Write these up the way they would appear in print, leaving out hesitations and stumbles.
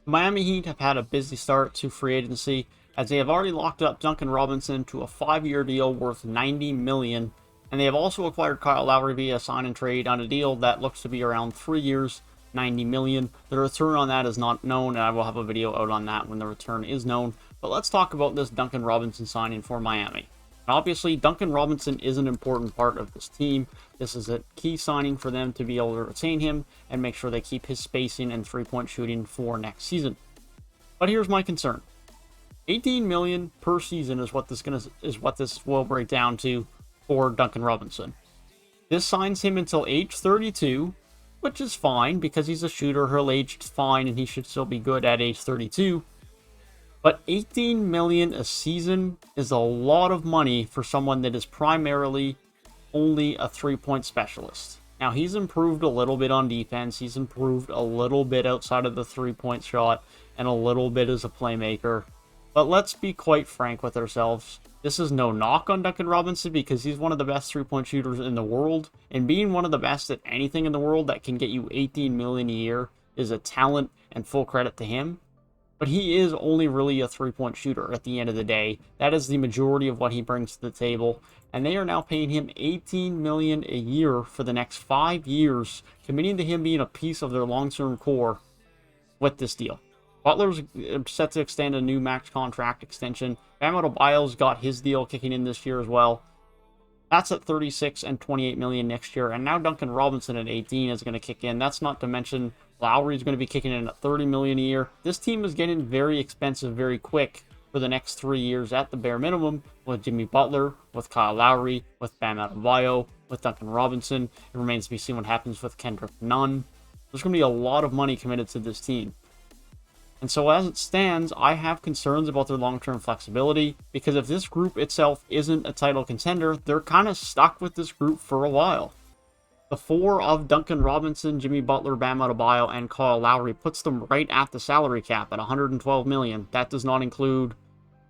Miami Heat have had a busy start to free agency as they have already locked up Duncan Robinson to a 5-year deal worth $90 million, and they have also acquired Kyle Lowry via sign and trade on a deal that looks to be around 3 years, $90 million. The return on that is not known, and I will have a video out on that when the return is known. But let's talk about this Duncan Robinson signing for Miami. Obviously, Duncan Robinson is an important part of this team. This is a key signing for them to be able to retain him and make sure they keep his spacing and three-point shooting for next season. But here's my concern. $18 million per season is what this will break down to for Duncan Robinson. This signs him until age 32, which is fine because he's a shooter. He'll age fine and he should still be good at age 32. But $18 million a season is a lot of money for someone that is primarily only a three-point specialist. Now, he's improved a little bit on defense. He's improved a little bit outside of the three-point shot and a little bit as a playmaker. But let's be quite frank with ourselves. This is no knock on Duncan Robinson because he's one of the best three-point shooters in the world. And being one of the best at anything in the world that can get you $18 million a year is a talent and full credit to him. But he is only really a three-point shooter at the end of the day. That is the majority of what he brings to the table. And they are now paying him $18 million a year for the next 5 years, committing to him being a piece of their long-term core with this deal. Butler's set to extend a new max contract extension. Bam Adebayo's got his deal kicking in this year as well. That's at 36 and 28 million next year. And now Duncan Robinson at 18 is going to kick in. That's not to mention Lowry's going to be kicking in at 30 million a year. This team is getting very expensive very quick for the next 3 years at the bare minimum with Jimmy Butler, with Kyle Lowry, with Bam Adebayo, with Duncan Robinson. It remains to be seen what happens with Kendrick Nunn. There's going to be a lot of money committed to this team. And so as it stands, I have concerns about their long-term flexibility because if this group itself isn't a title contender, they're kind of stuck with this group for a while. The four of Duncan Robinson, Jimmy Butler, Bam Adebayo, and Kyle Lowry puts them right at the salary cap at $112 million. That does not include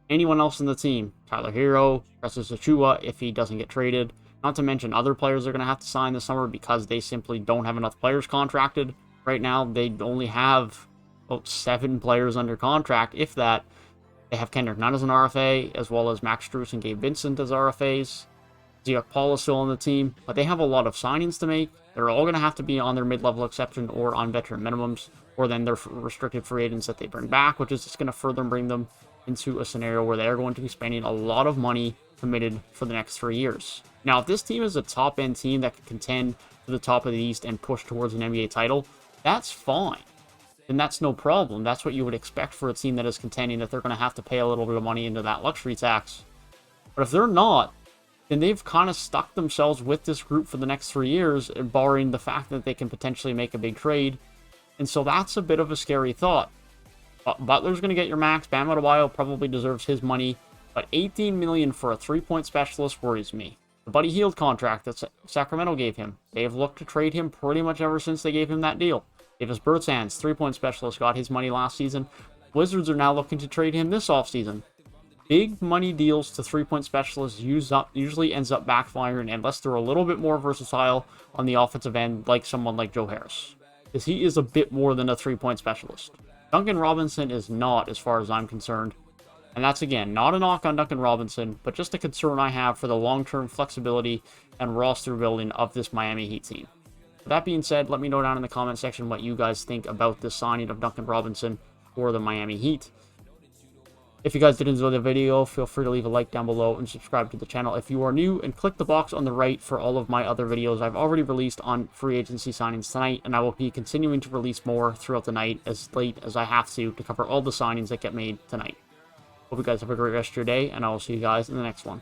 anyone else in the team. Tyler Hero, Precious Achiuwa if he doesn't get traded. Not to mention other players are going to have to sign this summer because they simply don't have enough players contracted. Right now, they only have about 7 players under contract, if that. They have Kendrick Nunn as an RFA, as well as Max Strus and Gabe Vincent as RFAs. Ziak Paul is still on the team, but they have a lot of signings to make. They're all going to have to be on their mid-level exception or on veteran minimums, or then they're restricted free agents that they bring back, which is just going to further bring them into a scenario where they're going to be spending a lot of money committed for the next 3 years. Now, if this team is a top-end team that can contend to the top of the East and push towards an NBA title, that's fine. And that's no problem. That's what you would expect for a team that is contending, that they're going to have to pay a little bit of money into that luxury tax. But if they're not, then they've kind of stuck themselves with this group for the next 3 years, barring the fact that they can potentially make a big trade. And so that's a bit of a scary thought. Butler's going to get your max. Bam Adebayo probably deserves his money. But $18 million for a three-point specialist worries me. The Buddy Hield contract that Sacramento gave him, they have looked to trade him pretty much ever since they gave him that deal. Davis Bertans, three-point specialist, got his money last season. Wizards are now looking to trade him this offseason. Big money deals to three-point specialists usually ends up backfiring unless they're a little bit more versatile on the offensive end, like someone like Joe Harris. Because he is a bit more than a three-point specialist. Duncan Robinson is not, as far as I'm concerned. And that's, again, not a knock on Duncan Robinson, but just a concern I have for the long-term flexibility and roster building of this Miami Heat team. With that being said, let me know down in the comment section what you guys think about this signing of Duncan Robinson for the Miami Heat. If you guys did enjoy the video, feel free to leave a like down below and subscribe to the channel if you are new, and click the box on the right for all of my other videos I've already released on free agency signings tonight, and I will be continuing to release more throughout the night as late as I have to cover all the signings that get made tonight. Hope you guys have a great rest of your day, and I will see you guys in the next one.